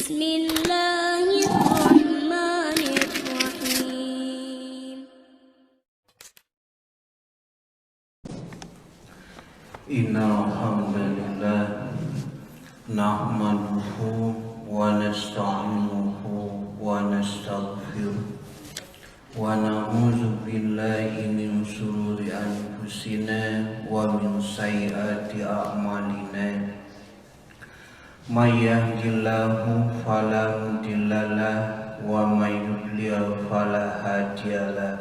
Bismillahirrahmanirrahim. Innal hamdalillah nahmaduhu wa nasta'inuhu wa nastaghfiruh wa na'udzu billahi min shururi anfusina wa min sayyiati a'malina. May yahdihillahu fala mudhillalah wa may yudlil fala hadiyalah.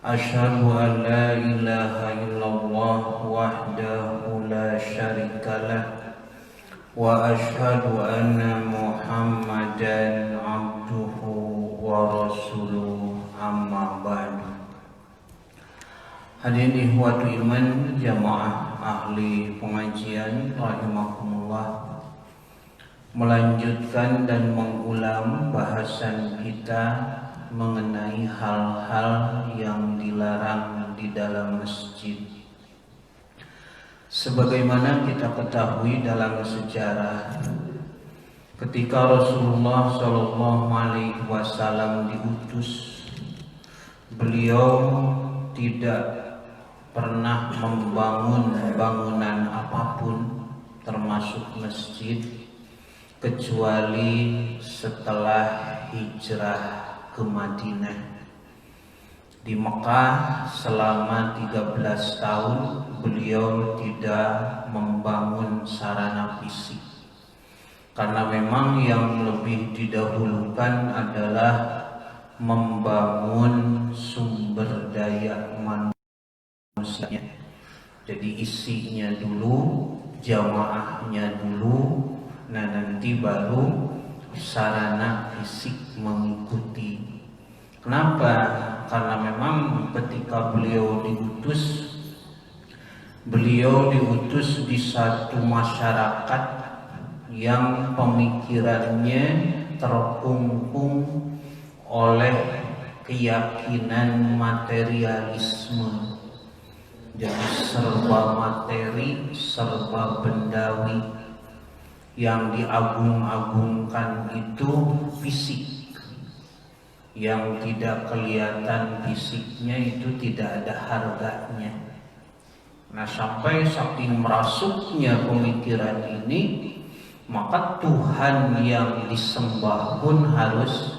Asyhadu an la ilaha illallah wahdahu la syarikalah wa asyhadu anna Muhammadan abduhu wa rasuluh, amma ba'du. Hadirin ikhwatu iman jamaah ahli pengajian rahimakumullah, melanjutkan dan mengulang bahasan kita mengenai hal-hal yang dilarang di dalam masjid. Sebagaimana kita ketahui dalam sejarah, ketika Rasulullah SAW diutus, beliau tidak pernah membangun bangunan apapun termasuk masjid kecuali setelah hijrah ke Madinah. Di Mekah selama 13 tahun beliau tidak membangun sarana fisik, karena memang yang lebih didahulukan adalah membangun sumber daya manusia. Jadi isinya dulu, jamaahnya dulu, nah nanti baru sarana fisik mengikuti. Kenapa? Karena memang ketika beliau diutus di satu masyarakat yang pemikirannya terkungkung oleh keyakinan materialisme. Jadi serba materi, serba bendawi. Yang diagung-agungkan itu fisik, yang tidak kelihatan fisiknya itu tidak ada harganya. Nah, sampai saking merasuknya pemikiran ini, maka Tuhan yang disembah pun harus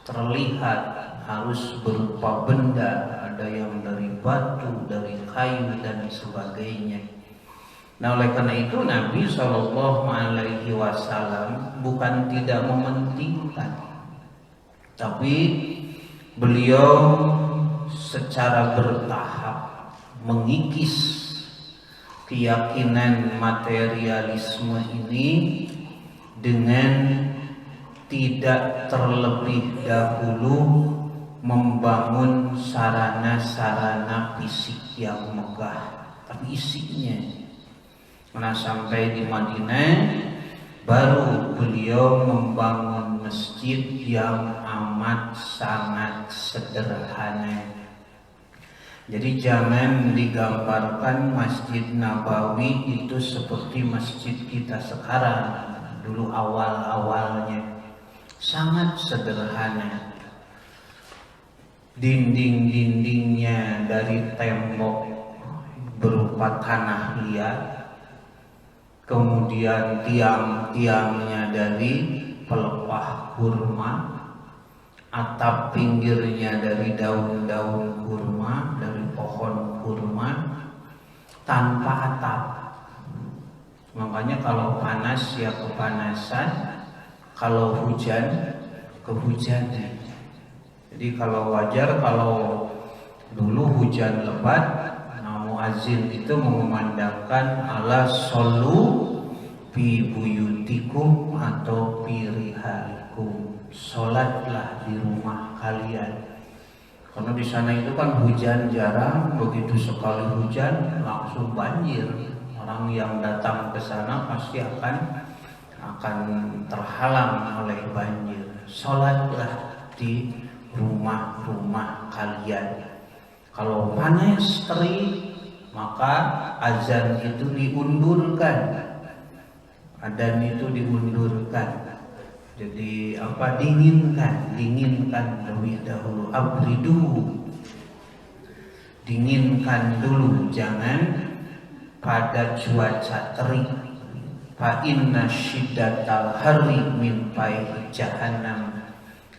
terlihat, harus berupa benda, ada yang dari batu, dari kayu dan sebagainya. Nah, oleh karena itu Nabi SAW bukan tidak mementingkan, tapi beliau secara bertahap mengikis keyakinan materialisme ini dengan tidak terlebih dahulu membangun sarana-sarana fisik yang megah, tapi isinya. Nah, sampai di Madinah baru beliau membangun masjid yang amat sangat sederhana. Jadi jangan digambarkan Masjid Nabawi itu seperti masjid kita sekarang. Dulu awal-awalnya sangat sederhana. Dinding-dindingnya dari tembok berupa tanah liat, kemudian tiang-tiangnya dari pelepah kurma, atap pinggirnya dari daun-daun kurma, dari pohon kurma, tanpa atap. Makanya kalau panas ya kepanasan, kalau hujan kehujanan. Jadi kalau wajar kalau dulu hujan lebat, muazin itu mengumandangkan ala shollu fi buyutikum atau fi rihalikum, sholatlah di rumah kalian. Karena di sana itu kan hujan jarang, begitu sekali hujan langsung banjir. Orang yang datang ke sana pasti akan terhalang oleh banjir. Sholatlah di rumah-rumah kalian. Kalau panas terik, maka azan itu diundurkan, adzan itu diundurkan. Jadi apa, dinginkan lebih dahulu, abridu, dinginkan dulu, jangan pada cuaca terik. Fa inna syiddatal harri min fayhi jahannam,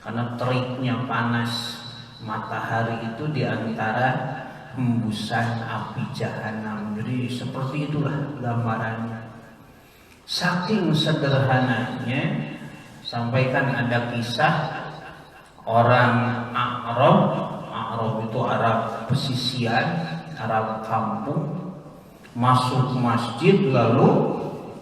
karena teriknya panas matahari itu diantara hembusan api jahanam. Jadi seperti itulah gambarannya. Saking sederhananya, sampaikan ada kisah orang Arab itu Arab pesisian, Arab kampung, masuk masjid lalu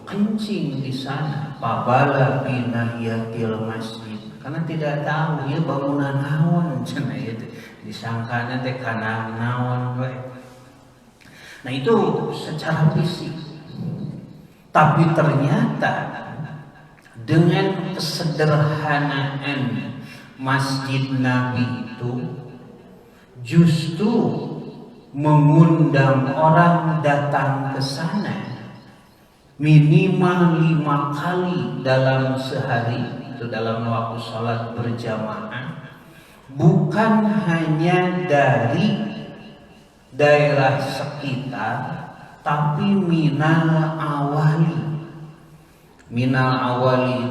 kencing di sana. Pabala binahiyatil masjid, karena tidak tahu ya bangunan naon cenah itu, disangkanya teh kana naon we. Nah itu secara fisik. Tapi ternyata dengan kesederhanaan Masjid Nabi itu justru mengundang orang datang ke sana minimal 5 kali dalam sehari, itu dalam waktu sholat berjamaah, bukan hanya dari daerah sekitar, tapi minal awali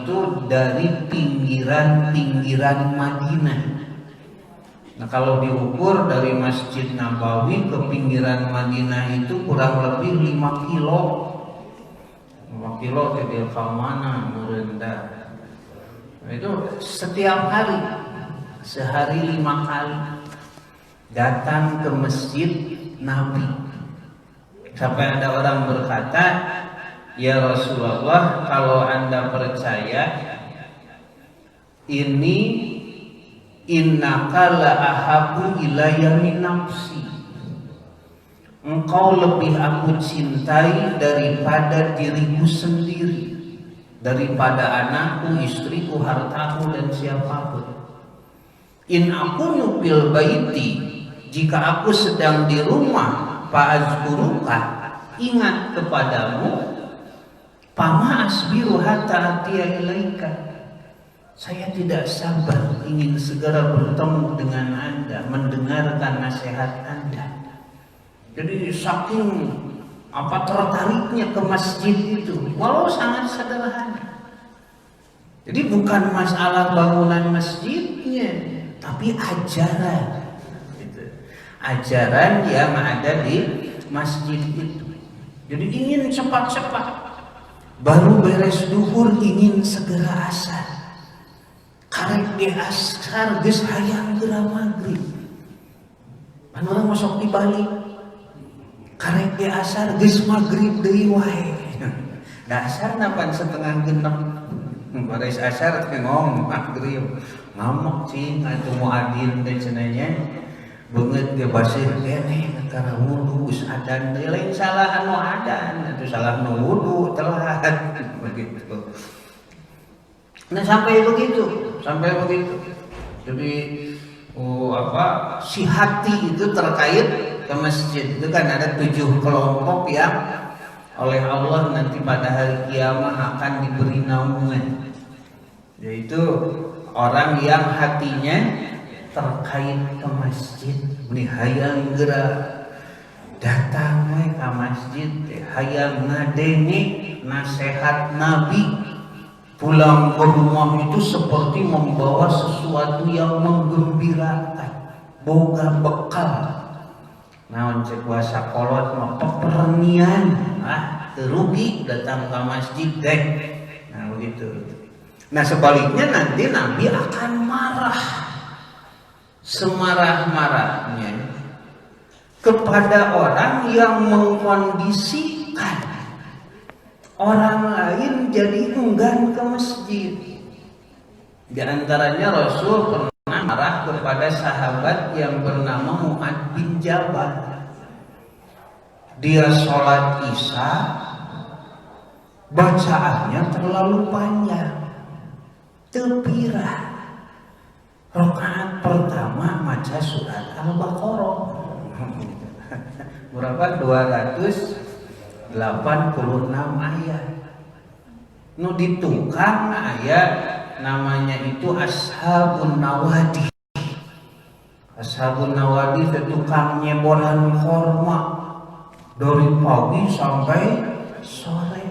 itu dari pinggiran Madinah. Nah kalau diukur dari Masjid Nabawi ke pinggiran Madinah itu kurang lebih 5 kilo. 5 kilo jadi ke mana merendah. Nah, itu setiap hari, sehari 5 kali datang ke Masjid Nabi. Sampai ada orang berkata, ya Rasulullah, kalau Anda percaya ini, innaka la ahabu ilayya min nafsi, engkau lebih aku cintai daripada diriku sendiri, daripada anakku, istriku, hartaku, dan siapapun. In aku nubil baiti, jika aku sedang di rumah, fa'azkuruka, ingat kepadamu, fama asbiru hatta atiya ilaika, saya tidak sabar ingin segera bertemu dengan Anda, mendengarkan nasihat Anda. Jadi saking tertariknya ke masjid itu, walau sangat sederhana. Jadi bukan masalah bangunan masjidnya, tapi ajaran. Ajaran yang ada di masjid itu. Jadi ingin cepat-cepat, baru beres duhur ingin segera asar, karek di asar geus hayang geura maghrib. Pan urang masuk di balik, karek di asar geus maghrib deui wae. Dasar napan setengah genep, beres asar teh ngomong maghrib, ngamuk cing atuh muadzin teh cenanya. Banget ke basir kene antara wudu adan lain salah anu adan atau salah nu wudu telat begitu. Nah sampai begitu. Jadi si hati itu terkait ke masjid itu kan ada 7 kelompok yang oleh Allah nanti pada hari kiamat akan diberi naungan, yaitu orang yang hatinya terkait ke masjid, meni hayang geura datang we ka masjid, hayang ngadenge nasihat Nabi, pulang ke rumah itu seperti membawa sesuatu yang menggembirakan, boga bekal. Naon cek puasa kolot mah pepernian, terugi datang ke masjid deh. Nah begitu. Nah sebaliknya nanti Nabi akan marah semarah-marahnya kepada orang yang mengkondisikan orang lain jadi enggan ke masjid. Di antaranya Rasul pernah marah kepada sahabat yang bernama Mu'ad bin Jabal. Dia sholat Isya, bacaannya terlalu panjang, tepirah. Rakaat pertama maca surat Al-Baqarah berapa? 286 ayat. Nu ditukang ayat namanya itu Ashabun Nawadi. Ashabun Nawadi itu tukang nyeboran korma dari pagi sampai sore.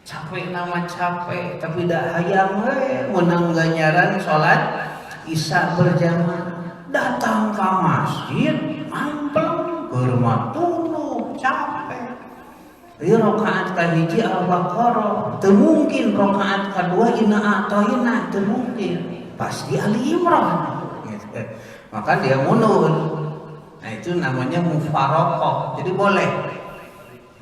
Capek nama capek, tapi dah hayang menang ganjaran sholat isya berjamaah. Datang ke masjid, ampleng, germa tunu, capek. Ieu rakaat kahiji Al-Baqarah, teu mungkin rakaat kadua Inna A'thaina, teu mungkin. Pasti Ali Imran. Maka dia mundur. Nah itu namanya mufaraqah. Jadi boleh.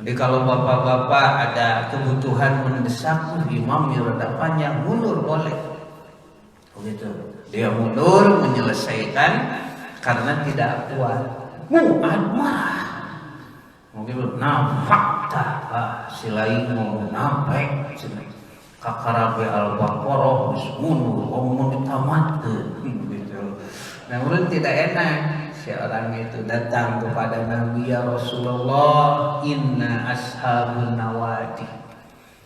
Jadi kalau bapak-bapak ada kebutuhan mendesak, imam yang rada panjang, mundur boleh. Begitu. Dia mundur menyelesaikan karena tidak kuat. Mu'ad marah. Mungkin nafakta silai mau napek kakarabe Al-Baqarah wis mundur omong ditamatkeun gitu. Namun tidak enak seorang itu datang kepada Nabi, ya Rasulullah, inna ashabun nawadi,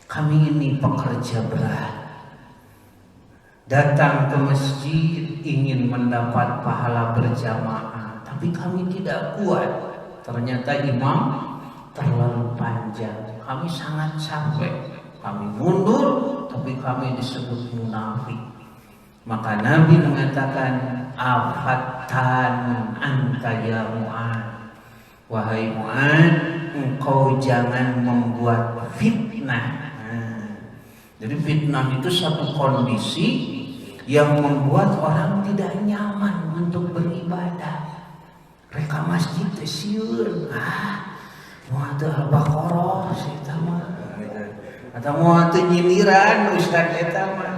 kami ini pekerja berat, datang ke masjid ingin mendapat pahala berjamaah, tapi kami tidak kuat. Ternyata imam terlalu panjang, kami sangat capek, kami mundur, tapi kami disebut munafik. Maka Nabi mengatakan, afatan anta ya Mu'ad, wahai Mu'ad, engkau jangan membuat fitnah. Jadi fitnah itu satu kondisi yang membuat orang tidak nyaman untuk beribadah. Mereka masjid sieun, mau teu Al-Baqarah eta mah, atau mau teu nyindiran ustaz eta mah.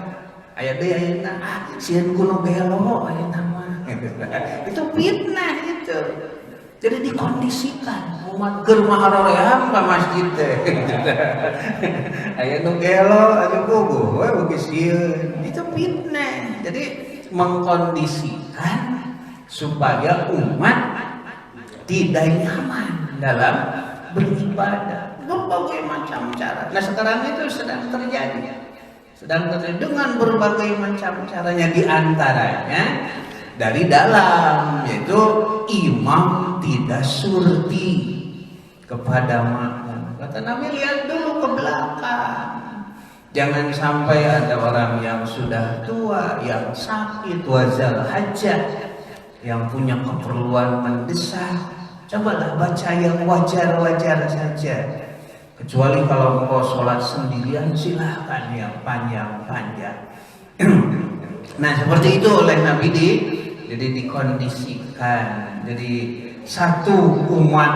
Aya deui ayeuna sieun kuno gelo ayeuna mah. Itu fitnah itu. Jadi dikondisikan umat keur maharoream ka masjid teh. Aya nu gelo, aya bogoh we beuki sieun. Itu fitnah. Jadi mengkondisikan supaya umat tidak nyaman dalam beribadah, berbagai macam cara. Nah sekarang itu sedang terjadi dengan berbagai macam caranya, diantaranya dari dalam, yaitu imam tidak surti kepada makmum. Kata Nabi, lihat dulu ke belakang. Jangan sampai ada orang yang sudah tua, yang sakit, wazal hajat, yang punya keperluan mendesak. Cobalah baca yang wajar-wajar saja. Kecuali kalau engkau sholat sendirian, silahkan yang panjang-panjang. Nah seperti itu oleh Nabi jadi dikondisikan. Jadi satu, umat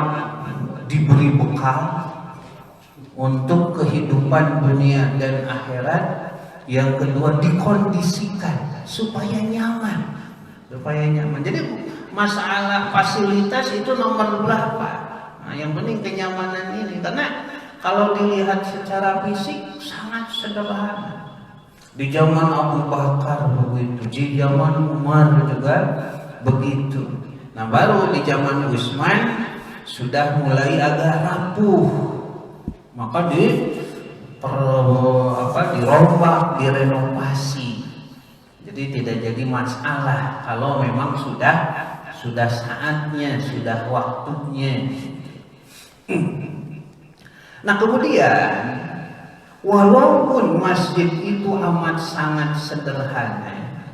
diberi bekal untuk kehidupan dunia dan akhirat. Yang kedua, dikondisikan supaya nyaman. Jadi masalah fasilitas itu nomor berapa? Nah, yang penting kenyamanan ini, karena kalau dilihat secara fisik sangat sederhana. Di zaman Abu Bakar begitu, di zaman Umar juga begitu. Nah baru di zaman Utsman sudah mulai agak rapuh, maka dirombak, direnovasi. Jadi tidak jadi masalah kalau memang sudah saatnya, sudah waktunya. Nah kemudian walaupun masjid itu amat sangat sederhana,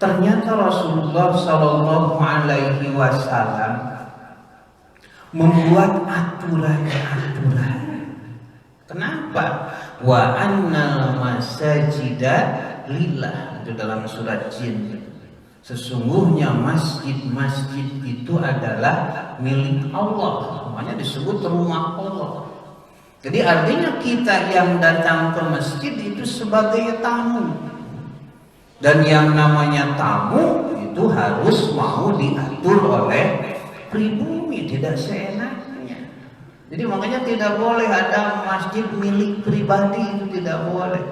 ternyata Rasulullah Shallallahu Alaihi Wasallam membuat aturan-aturan. Kenapa? Wa annal masajida lillah, itu dalam surat Jin. Sesungguhnya masjid-masjid itu adalah milik Allah, makanya disebut rumah Allah. Jadi artinya kita yang datang ke masjid itu sebagai tamu. Dan yang namanya tamu itu harus mau diatur oleh pribumi, tidak seenaknya. Jadi makanya tidak boleh ada masjid milik pribadi, itu tidak boleh.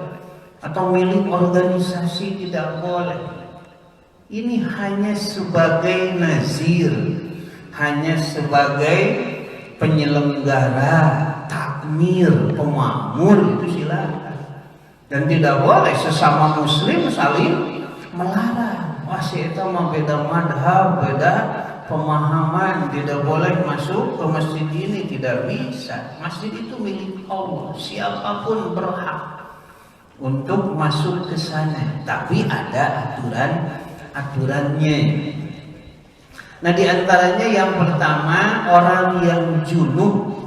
Atau milik organisasi, tidak boleh. Ini hanya sebagai nazir, hanya sebagai penyelenggara, takmir, pemakmur, itu silakan. Dan tidak boleh sesama muslim saling melarang. Wah, si eta mah beda madhab, beda pemahaman, tidak boleh masuk ke masjid ini, tidak bisa. Masjid itu milik Allah, siapapun berhak untuk masuk ke sana, tapi ada aturannya. Nah, di antaranya yang pertama, orang yang junub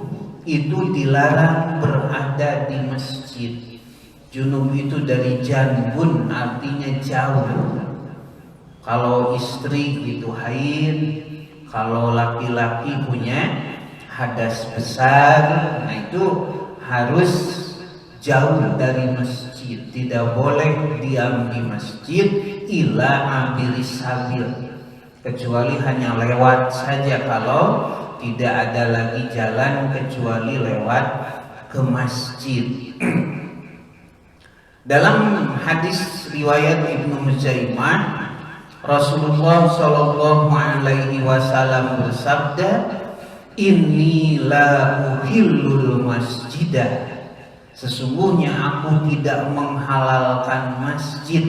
itu dilarang berada di masjid. Junub itu dari janbun, artinya jauh. Kalau istri itu haid, kalau laki-laki punya hadas besar, nah itu harus jauh dari masjid. Tidak boleh diam di masjid ila abiris sabil, kecuali hanya lewat saja. Kalau tidak ada lagi jalan kecuali lewat ke masjid. Dalam hadis riwayat Ibnu Muzaimah, Rasulullah Shallallahu Alaihi Wasallam bersabda, "Inni la uhillul masjidah." Sesungguhnya aku tidak menghalalkan masjid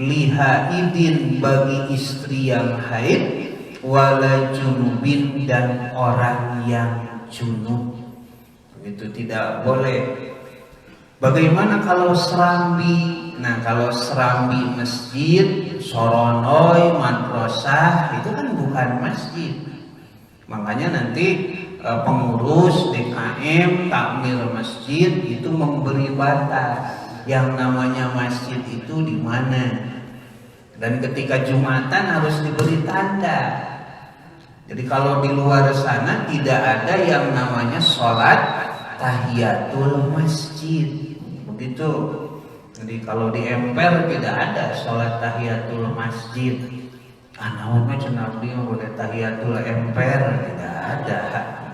lihaidin bagi istri yang haid, wala junubin dan orang yang junub. Itu tidak boleh. Bagaimana kalau serambi? Nah, kalau serambi masjid, soronoy, madrasah, itu kan bukan masjid. Makanya nanti pengurus DKM, takmir masjid itu memberi batas. Yang namanya masjid itu di mana. Dan ketika Jumatan harus diberi tanda. Jadi kalau di luar sana tidak ada yang namanya sholat tahiyatul masjid. Begitu. Jadi kalau di emper tidak ada sholat tahiyatul masjid. Naon cenah abdi boleh tahiyatul emper, tidak ada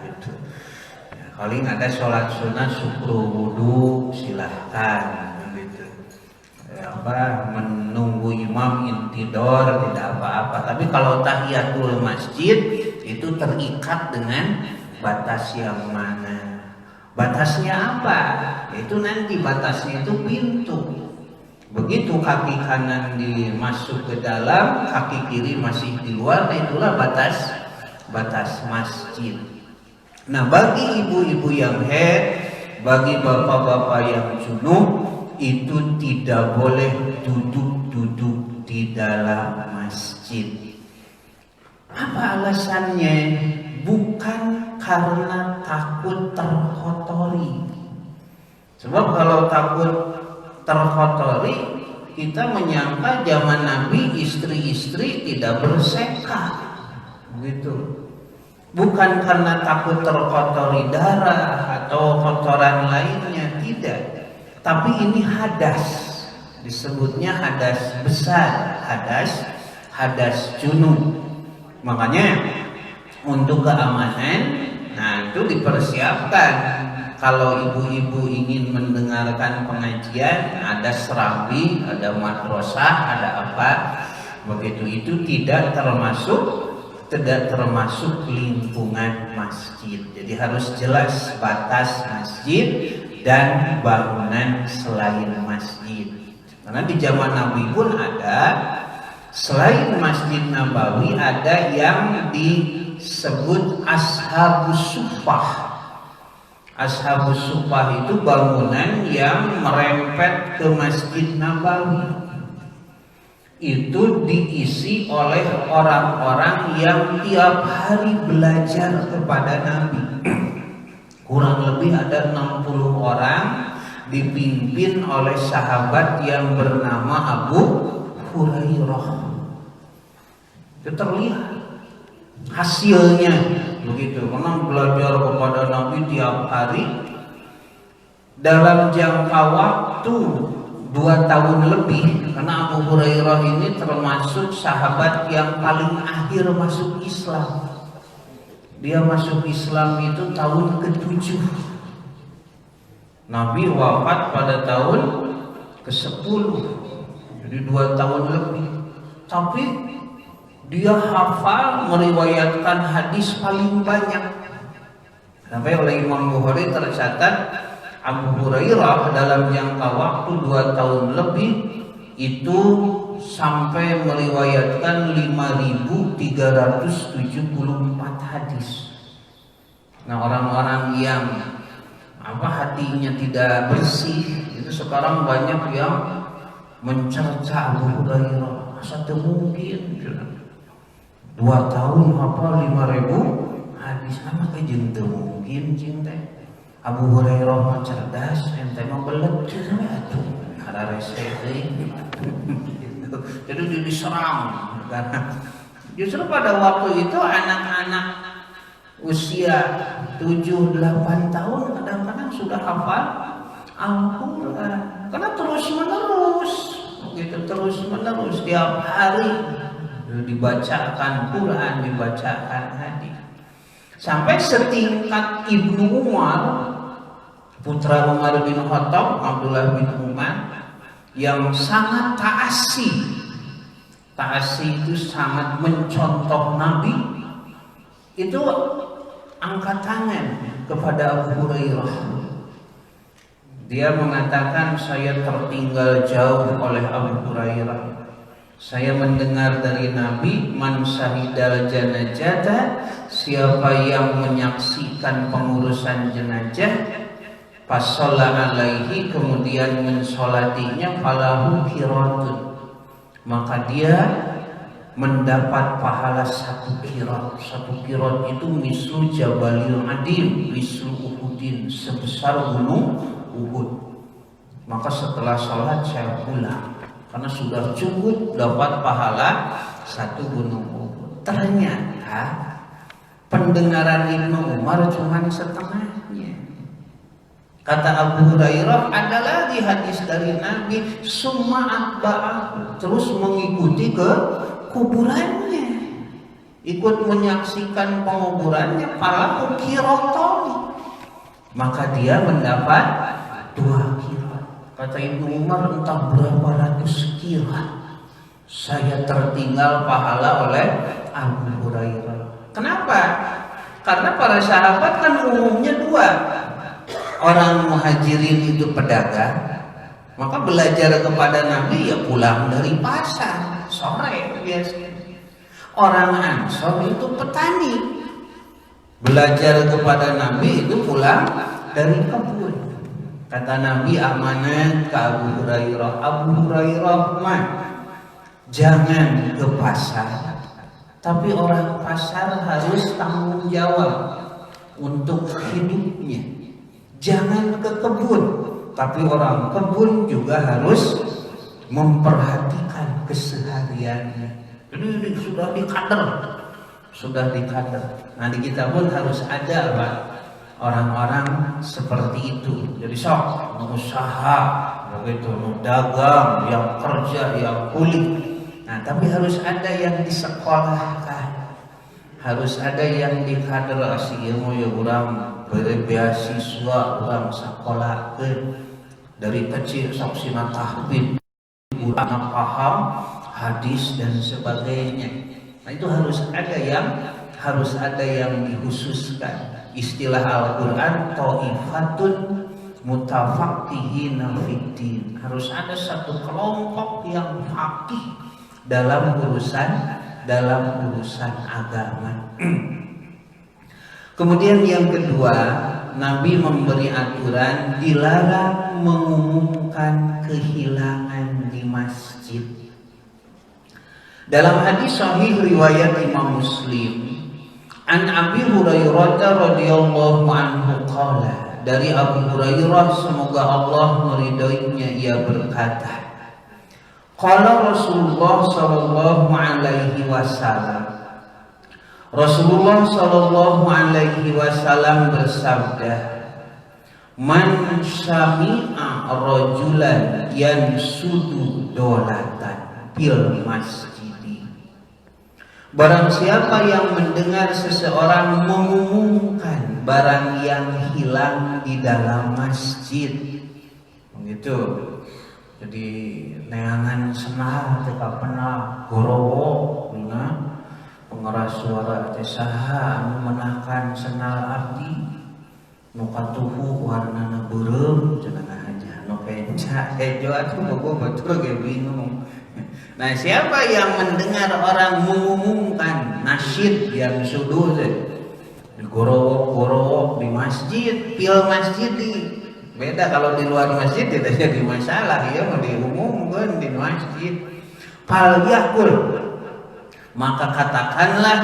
gitu. Ya, paling ada sholat sunnah syukru wudu silahkan gitu. Ya, menunggu imam intidor tidak apa-apa. Tapi kalau tahiyatul masjid itu terikat dengan batas yang mana? Batasnya apa? Itu nanti batasnya itu pintu. Begitu kaki kanan dimasuk ke dalam, kaki kiri masih di luar, nah itulah batas masjid. Nah, bagi ibu-ibu yang haid, bagi bapak-bapak yang junub, itu tidak boleh duduk-duduk di dalam masjid. Apa alasannya? Bukan karena takut terkotori. Sebab kalau takut terkotori, kita menyangka zaman Nabi istri-istri tidak bersekah, begitu. Bukan karena takut terkotori darah atau kotoran lainnya, tidak. Tapi ini hadas, disebutnya hadas besar, hadas junub. Makanya untuk keamanan, nah itu dipersiapkan. Kalau ibu-ibu ingin mendengarkan pengajian, ada serambi, ada madrasah, ada apa, begitu itu tidak termasuk lingkungan masjid. Jadi harus jelas batas masjid dan bangunan selain masjid. Karena di zaman Nabi pun ada, selain Masjid Nabawi ada yang disebut Ashabus Suffah. Ashabus Suffah itu bangunan yang merempet ke Masjid Nabawi. Itu diisi oleh orang-orang yang tiap hari belajar kepada Nabi. Kurang lebih ada 60 orang, dipimpin oleh sahabat yang bernama Abu Hurairah. Itu terlihat hasilnya begitu. Memang belajar kepada Nabi tiap hari dalam jangka waktu 2 tahun lebih. Karena Abu Hurairah ini termasuk sahabat yang paling akhir masuk Islam. Dia masuk Islam itu tahun ke-7. Nabi wafat pada tahun ke-10. Jadi 2 tahun lebih. Tapi dia hafal meriwayatkan hadis paling banyak. Sampai oleh Imam Bukhari tercatat Abu Hurairah dalam jangka waktu 2 tahun lebih itu sampai meriwayatkan 5.374 hadis. Nah, orang-orang yang hatinya tidak bersih itu sekarang banyak yang mencerca Abu Hurairah. Asa teu mungkin 2 tahun hafal 5.000 hadis, nama jeung teu mungkin cing teh. Abu Hurairah mah cerdas, ente mah belet cenah atuh. Ada rese teuing. Jadi diserang karena justru pada waktu itu anak-anak usia 7-8 tahun kadang-kadang sudah hafal Al-Quran karena terus-menerus begitu, terus-menerus tiap hari dibacakan Quran, dibacakan hadis, sampai setingkat Ibnu Umar, putra Umar bin Khattab, Abdullah bin Umar, yang sangat taasi itu sangat mencontoh Nabi, itu angkat tangan kepada Abu Hurairah. Dia mengatakan, saya tertinggal jauh oleh Abu Hurairah. Saya mendengar dari Nabi, man syahidal janazata, siapa yang menyaksikan pengurusan jenazah, fasalla alaihi, kemudian mensolatinya, falahu qiratun, maka dia mendapat pahala 1 qirat. 1 qirat itu mislu jabalil adim, mislu Uhudin, sebesar gunung Uhud. Maka setelah sholat saya pulang karena sudah cukup dapat pahala 1 gunung Uhud. Ternyata pendengaran Ibnu Umar cuma setengahnya. Kata Abu Hurairah, ada lagi hadis dari Nabi, summa atba'ahu, terus mengikuti ke kuburannya, ikut menyaksikan penguburannya, para qiratoni, maka dia mendapat 2 qirat. Kata Ibnu Umar, entah berapa ratus qirat saya tertinggal pahala oleh Abu Hurairah. Kenapa? Karena para sahabat kan umumnya 2. Orang muhajirin itu pedagang, maka belajar kepada Nabi ya pulang dari pasar sore biasanya. Orang Ansor itu petani, belajar kepada Nabi itu pulang dari kebun. Kata Nabi amanat ke Abu Hurairah, Abu Hurairah mah jangan ke pasar, tapi orang pasar harus tanggung jawab untuk hidupnya. Jangan ke kebun, tapi orang kebun juga harus memperhatikan kesehariannya. Jadi sudah dikader. Nah, di kita pun harus ada Pak, orang-orang seperti itu. Jadi sok usaha, begitu, dagang, yang kerja, yang kulit. Nah, tapi harus ada yang disekolahkan, harus ada yang dikader. Asih ilmu ya urang beri beasiswa, orang sekolah dari kecil saksina tahfidz, urang paham hadis dan sebagainya. Nah, itu harus ada yang dikhususkan. Istilah Al-Qur'an taifatun mutafaqqihina fiddin, harus ada satu kelompok yang faqih dalam urusan agama. Kemudian yang kedua, Nabi memberi aturan dilarang mengumumkan kehilangan di masjid. Dalam hadis sahih riwayat Imam Muslim, an Abi Hurairah radhiyallahu anhu qala, dari Abu Hurairah semoga Allah meridhoinya, ia berkata, qala Rasulullah sallallahu alaihi wasallam, Rasulullah sallallahu alaihi wasallam bersabda, man syami'a rajulan yansudu dolatan fil masjidi, barang siapa yang mendengar seseorang mengumumkan barang yang hilang di dalam masjid, begitu. Jadi neangan senah teka pernah gorowo nah pengeras suara teh saha anu menakan senal abdi, nukatuhu warnana beureum cenah aja nu kenca hejo atuh bogo batur ge bingung. Nah, siapa yang mendengar orang mengumumkan nasyid yang suduh digorowok-gorowok di masjid, pil masjid di beda kalau di luar masjid tidak jadi masalah ya mau diumumkan di masjid. Fal yakul, maka katakanlah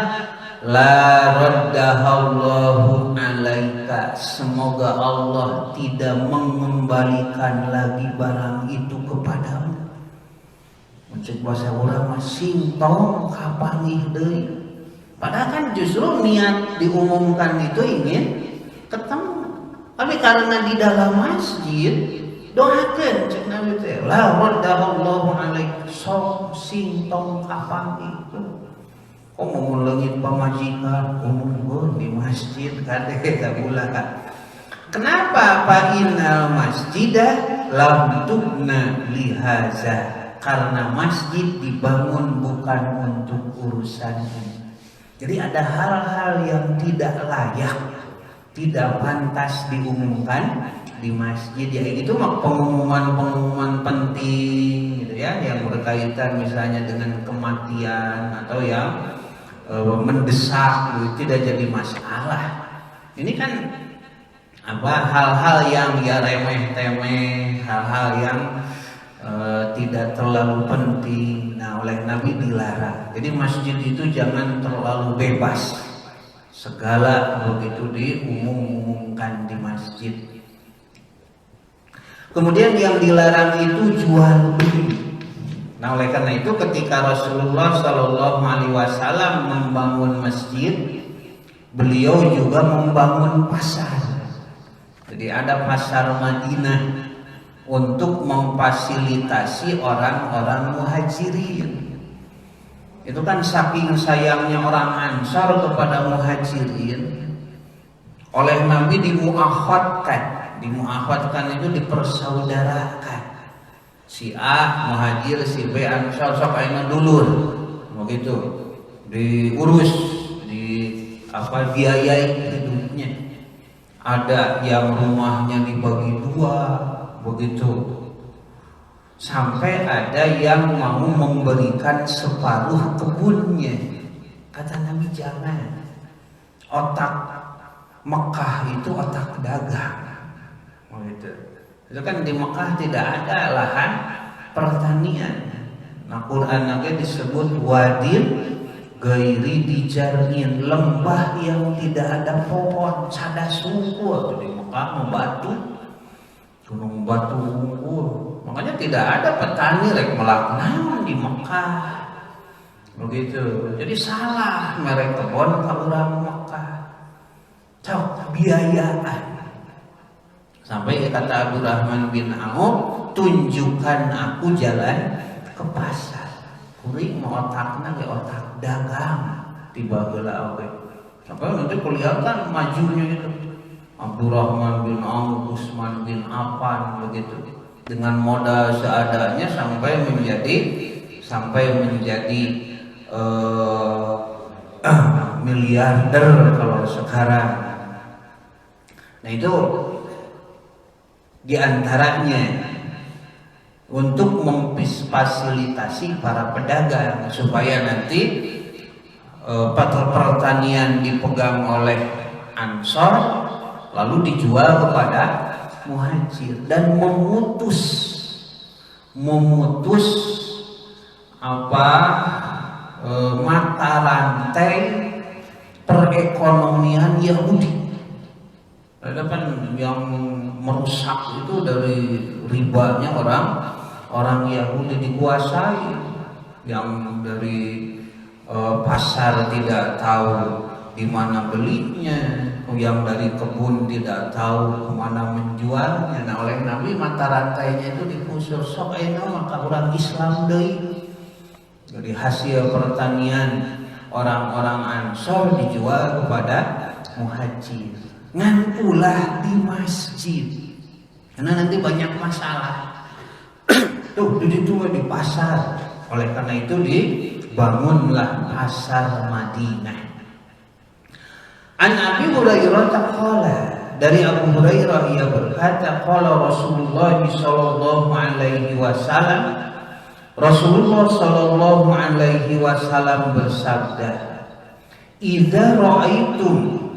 la raddahallahu alaika, semoga Allah tidak mengembalikan lagi barang itu kepadamu. Cek bahasa urang mah singtong kapangih deui. Padahal kan justru niat diumumkan itu ingin ketemu. Tapi karena di dalam masjid doakeun cek Nabi teh la raddahallahu alaika, sok singtong kapangih itu. Kok mau leungit pamajikan umumkeun di masjid kade kabulah kan. Kenapa fa innal masjidah lam tubna lihaza? Karena masjid dibangun bukan untuk urusannya. Jadi ada hal-hal yang tidak layak, tidak pantas diumumkan di masjid. Ya itu mah pengumuman penting gitu ya, yang berkaitan misalnya dengan kematian atau yang mendesak gitu, tidak jadi masalah. Ini kan hal-hal yang ya remeh-temeh, hal-hal yang tidak terlalu penting. Nah, oleh Nabi dilarang. Jadi masjid itu jangan terlalu bebas. Segala begitu diumumkan di masjid. Kemudian yang dilarang itu jual beli. Nah, oleh karena itu ketika Rasulullah Shallallahu Alaihi Wasallam membangun masjid, beliau juga membangun pasar. Jadi ada pasar Madinah untuk memfasilitasi orang-orang muhajirin. Itu kan saking sayangnya orang Ansar kepada muhajirin, oleh Nabi dimuakhadkan itu dipersaudarakan. Si A muhajir, si B Ansar, sok ayeuna dulur. Begitu. Diurus, biayai hidupnya. Ada yang rumahnya dibagi dua, begitu. Sampai ada yang mau memberikan separuh kebunnya. Kata Nabi jangan. Otak Mekah itu otak dagang. Begitu. Itu kan di Mekah tidak ada lahan pertanian. Nah, Quran lagi disebut wadin gairi dijarnin, lembah yang tidak ada pohon, cada sungkur. Di Mekah membatu, gunung batu unggul. Makanya tidak ada petani rek melaknaan di Mekah. Begitu. Jadi salah merek kebon ka urang Mekah. Cok biayaan. Sampai kata Abdurrahman bin Auf, tunjukkan aku jalan ke pasar. Kuring mau otakna ge otak dagang tiba heula oge. Sampai nanti kelihatan majunya itu. Abdurrahman bin Auf, Utsman bin Affan begitu. Dengan modal seadanya sampai menjadi miliarder kalau sekarang. Nah itu diantaranya untuk memfasilitasi para pedagang supaya nanti pertanian dipegang oleh Ansor lalu dijual kepada muhajir dan memutus mata rantai perekonomian Yahudi. Ada kan yang merusak itu dari ribanya orang Yahudi dikuasai, yang dari pasar tidak tahu di mana belinya, yang dari kebun tidak tahu kemana menjualnya. Nah, oleh Nabi mata rantainya itu diputus. Sok ayeuna maka orang Islam deui. Dari hasil pertanian orang-orang Ansor dijual kepada muhajir. Ngan ulah di masjid. Karena nanti banyak masalah. Tuh di situ di pasar. Oleh karena itu dibangunlah pasar Madinah. An Abi Hurairah qala, dari Abu Hurairah ia berkata, qala Rasulullah sallallahu alaihi wasallam, Rasulullah sallallahu alaihi wasallam bersabda, idza ra'aitum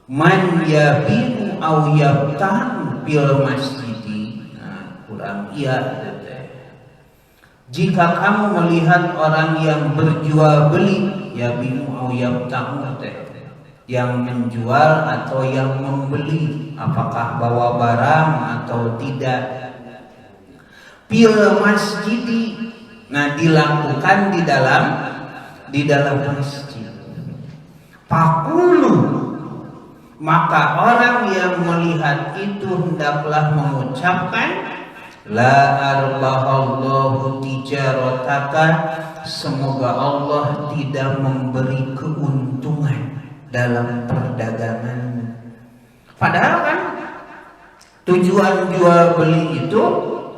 man yabiu aw yabtan bil masjidi. Nah, kurang iya. Jika kamu melihat orang yang berjual beli, yabiu aw yabtan, yang menjual atau yang membeli, apakah bawa barang atau tidak, bil masjidi, nah dilakukan di dalam masjid. Pakulu, maka orang yang melihat itu hendaklah mengucapkan, la arbahallahu tijarataka, semoga Allah tidak memberi keuntungan dalam perdaganganmu. Padahal kan tujuan jual beli itu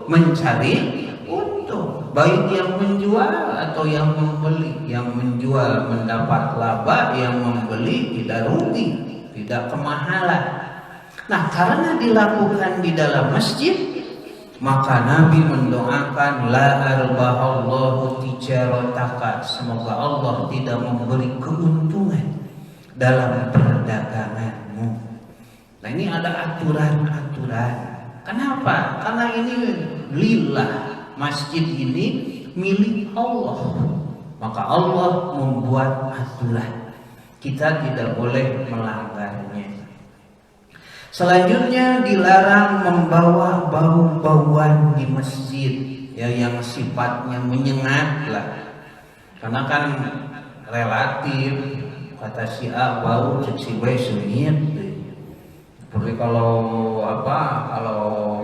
mencari untung, baik yang menjual atau yang membeli. Yang menjual mendapat laba, yang membeli tidak rugi, tidak kemahalan. Nah, karena dilakukan di dalam masjid, maka Nabi mendoakan, la arbahallahu tijarataka, semoga Allah tidak memberi keuntungan dalam perdaganganmu. Nah, ini ada aturan-aturan. Kenapa? Karena ini lillah, masjid ini milik Allah. Maka Allah membuat aturan. Kita tidak boleh melanggarnya. Selanjutnya dilarang membawa bau-bauan di masjid, ya, yang sifatnya menyengat lah. Karena kan relatif, kata si A bau cek si B sengit. Seperti kalau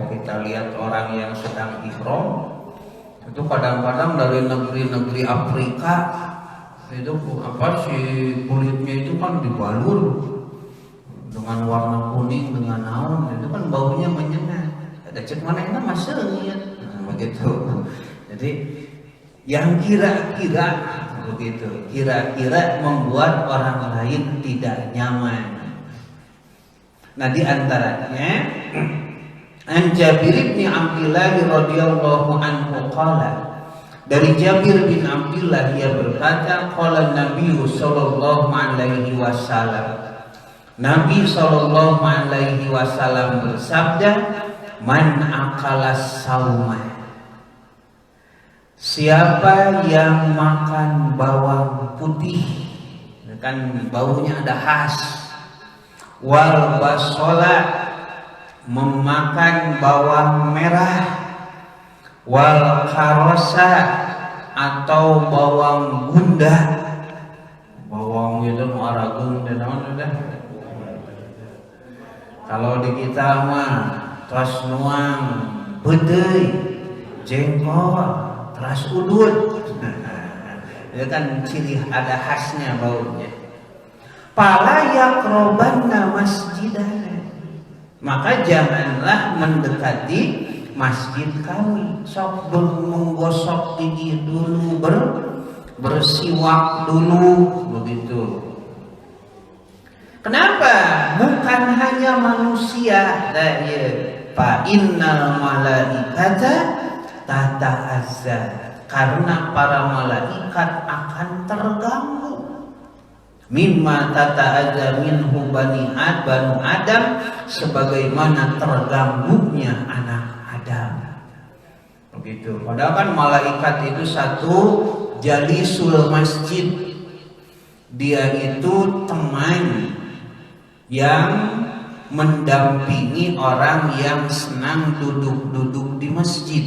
kita lihat orang yang sedang ihram, itu kadang-kadang dari negeri-negeri Afrika itu si kulitnya itu kan dibalur dengan warna kuning, dengan naon, itu kan baunya menyengat. Ada cek mana itu masih sengit, begitu. Jadi yang kira-kira begitu, kira-kira membuat orang lain tidak nyaman. Nah, di antaranya an Jabir bin Abdullah radhiyallahu anhu qala, dari Jabir bin Abdullah ia berkata, qala Nabi sallallahu alaihi wasallam, Nabi sallallahu alaihi wasallam bersabda, man akalas sauma, siapa yang makan bawang putih, kan baunya ada khas, wal basola, memakan bawang merah, wal karosa, atau bawang bunda, bawang itu aragung dan udah. Kalau di kita mah terus nuang bedei, jengkol, terus udut. Itu kan ciri ada khasnya baunya. Pala yaqrabanna masjidana, maka janganlah mendekati masjid kami. Sok menggosok gigi dulu, bersiwak dulu, begitu. Kenapa? Bukan hanya manusia, fa innal malaikata tata'azza, karena para malaikat akan terganggu. Mimma tata'azza minhu banu Adam, sebagaimana terganggunya anak Adam. Begitu. Padahal kan malaikat itu satu jalisul masjid, dia itu teman yang mendampingi orang yang senang duduk-duduk di masjid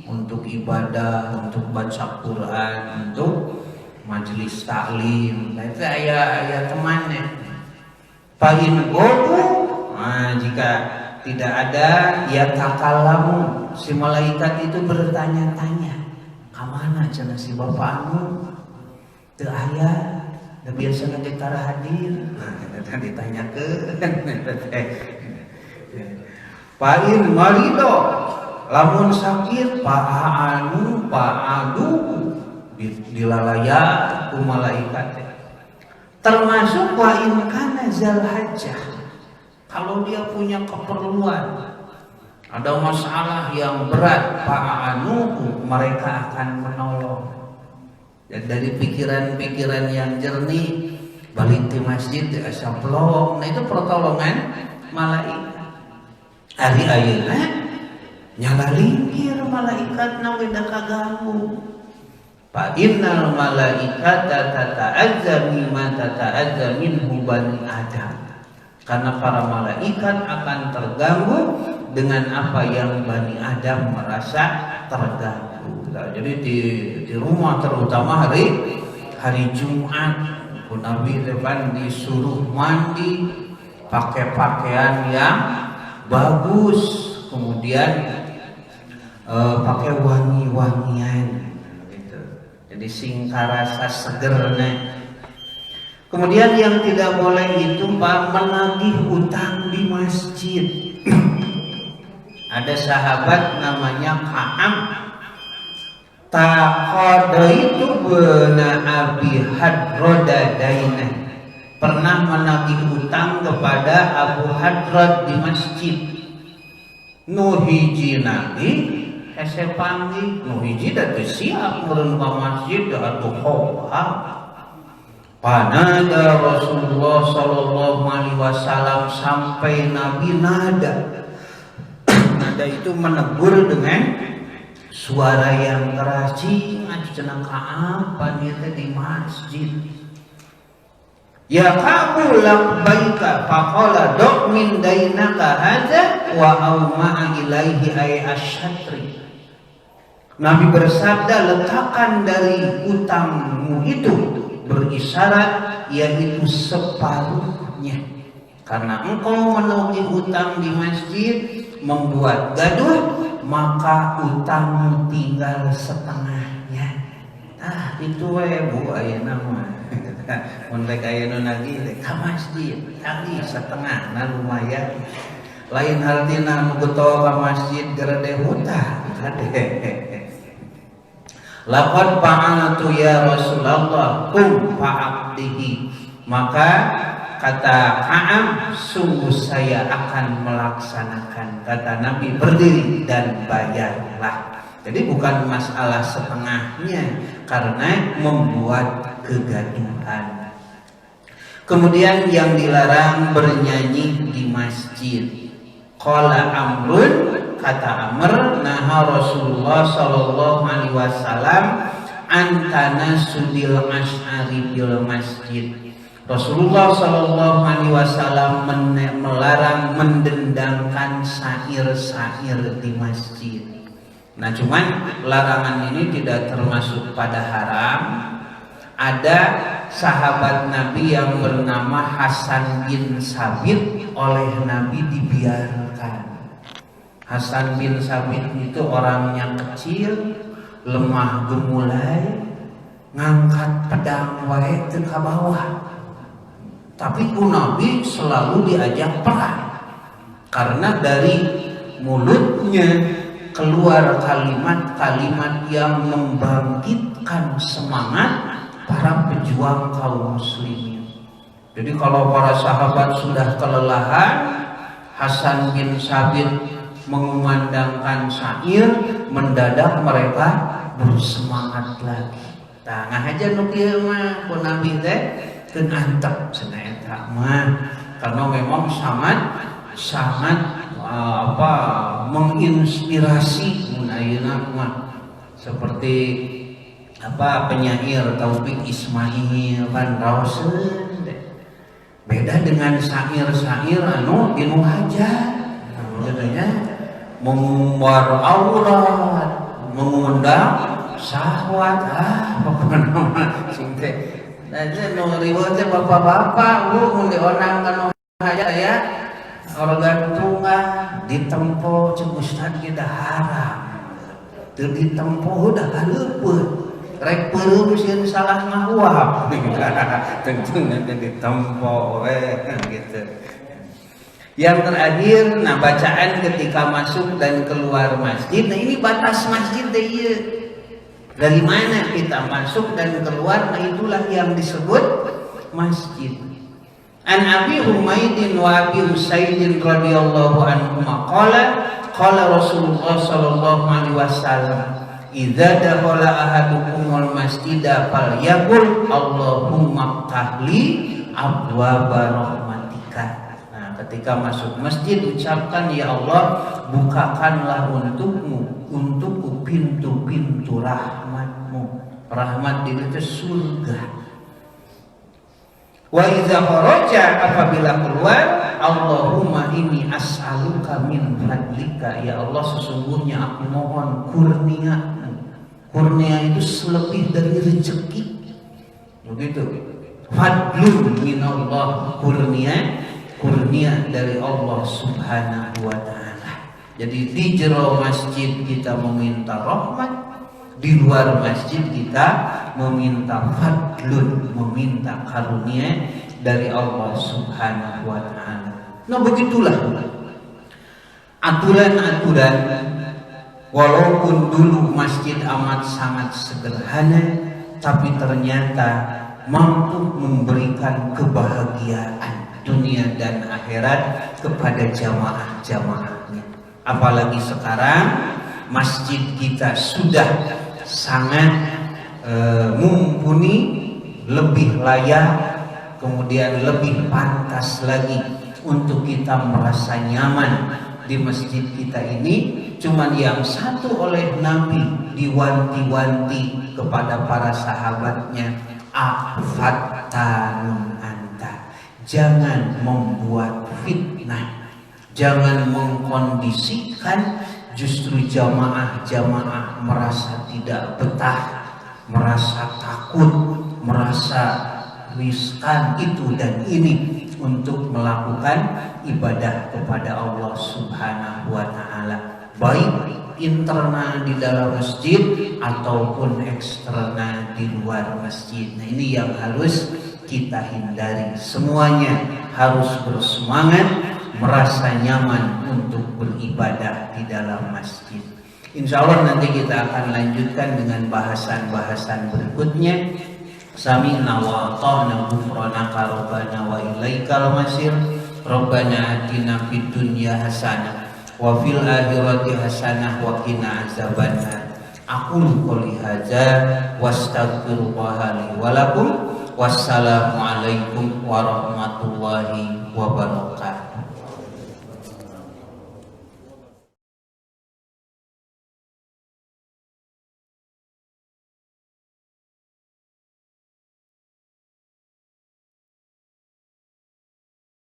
untuk ibadah, untuk baca Quran, untuk majelis taklim. Nah, itu ayah temannya. Pahin gobu, nah, jika tidak ada, ya takalamu, si malaikat itu bertanya-tanya, kemana cina si bapakmu? Teu ayah. Nah, biasanya kita hadir, ditanya ke Pain marido, lamun sakit, Adu dilalaya ku malaikat. Termasuk wa in kana zal hajjah, Kalau dia punya keperluan, ada masalah yang berat, fa'anuhu, mereka akan menolong. Dan dari pikiran-pikiran yang jernih, balik di masjid di asaplong, nah itu pertolongan malaikat. Hari ayeuna nyala lingkir malaikat na weda kaganggu. Fa innal malaikata tata'azza mimma tata'azza minhu bani Adam. Karena para malaikat akan terganggu dengan apa yang Bani Adam merasa terganggu. Nah, jadi di rumah terutama hari Jumat, Nabi depan disuruh mandi, pakai pakaian yang bagus, kemudian pakai wangi-wangian, gitu. Jadi singkar rasa segernya. Kemudian yang tidak boleh itu Pak, menagih hutang di masjid. Ada sahabat namanya Ka'am, taqada itu bena Abi Hadroda Dainah, pernah menagih hutang kepada Abu Hadrad di masjid. Nuhiji nagih hese panggih, nuhiji da teu siap meureun ka masjid da atuh hoba. Panada Rasulullah sallallahu alaihi wasallam, sampai Nabi nada itu menegur dengan suara yang keras, cing atuh cenah ka apa dia di masjid. Ya kamu labbaika faqala do min dainaka hadza wa auma'a ilaihi ay asyatri. Nabi bersabda, letakkan dari utangmu itu, berisyarat yaitu separuhnya, karena engkau menagih utang di masjid membuat gaduh, maka utangmu tinggal setengahnya. Ah itu Bu ayeuna mah mun rek ayeuna nagih ka masjid tadi setengah na lumayan, lain hartina nu geto ka masjid gerede hutang kade. Laqad fa'altu ya Rasulullah kum fa'abdihi, maka kata Ka'am, sungguh saya akan melaksanakan. Kata Nabi, berdiri dan bayarlah. Jadi bukan masalah setengahnya, karena membuat kegaduhan. Kemudian yang dilarang bernyanyi di masjid. Qala Amrun, kata Amr, naha Rasulullah sallallahu alaihi wasallam antana sudil asy'ari bil masjid. Rasulullah sallallahu alaihi wasallam melarang mendendangkan syair-syair di masjid. Nah, cuman larangan ini tidak termasuk pada haram. Ada sahabat Nabi yang bernama Hasan bin Sabit, oleh Nabi dibiarkan. Hasan bin Sabit itu orangnya kecil, lemah gemulai, ngangkat pedang wae teu ka bawah. Tapi ku Nabi selalu diajak perang, karena dari mulutnya keluar kalimat-kalimat yang membangkitkan semangat para pejuang kaum muslimin. Jadi kalau para sahabat sudah kelelahan, Hasan bin Sabit mengumandangkan syair, mendadak mereka bersemangat lagi. Tangah aja nu kieu mah ku Nabi teh keun antep cenah eta mah, karena memang sangat menginspirasi mun ayeuna mah, seperti penyair Taufik Ismail kan raoseun deh. Beda dengan syair-syair anu dinu hajat, jadinya mengumbar aurat, mengundang syahwat, pokokna sing teh. Nah, nu riweuh teh bapak-bapak mun dionang kana hajat ya, organ tunggal ditempo jeung ustad kita haram. Teu ditempo udah haleupeut. Rek peureum sieun salah ngahuap. Tentu nanti ditempo gitu. Yang terakhir, nah bacaan ketika masuk dan keluar masjid. Nah ini batas masjid deh ieu. Dari mana kita masuk dan keluar, nah itulah yang disebut masjid. An Abi Humaidin wa Abi Usaidin radhiyallahu anhuma qala Rasulullah sallallahu alaihi wasallam, idza dakhala ahadukumul masjida falyaqul Allahumma ftahli abwaaba rahmatika. Nah, ketika masuk masjid ucapkan, ya Allah, bukakanlah untukku pintu-pintu rahmatmu. Rahmat itu surga. Wa idza kharaja, apabila keluar, Allahumma inni as'aluka min fadlika, ya Allah, sesungguhnya aku mohon kurnia-Mu. Kurnia itu selebih dari rezeki. Begitu. Fadlun minallah, kurnia dari Allah Subhanahu wa taala. Jadi di jero masjid kita meminta rahmat, di luar masjid kita meminta fadlun, meminta karunia dari Allah Subhanahu wa taala. Nah, begitulah aturan-aturan. Walaupun dulu masjid amat sangat sederhana, tapi ternyata mampu memberikan kebahagiaan dunia dan akhirat kepada jamaah-jamaahnya. Apalagi sekarang masjid kita sudah sangat mumpuni, lebih layak, kemudian lebih pantas lagi untuk kita merasa nyaman di masjid kita ini. Cuman yang satu oleh Nabi diwanti-wanti kepada para sahabatnya, afattanun anta, jangan membuat fitnah, jangan mengkondisikan justru jamaah-jamaah merasa tidak betah, merasa takut, merasa riskan itu dan ini untuk melakukan ibadah kepada Allah Subhanahu wa taala, baik internal di dalam masjid ataupun eksternal di luar masjid. Nah, ini yang harus kita hindari. Semuanya harus bersemangat, merasa nyaman untuk beribadah di dalam masjid. Insya Allah nanti kita akan lanjutkan dengan bahasan-bahasan berikutnya. Sami'na wa ata'na ghufranaka rabbana wa ilaikal masir. Rabbana atina fid dunya hasanah wa fil akhirati hasanah wa qina azabannar. Aqulu qouli hadza wastaghfirullaha li wa lakum. Wassalamu alaikum warahmatullahi wabarakatuh.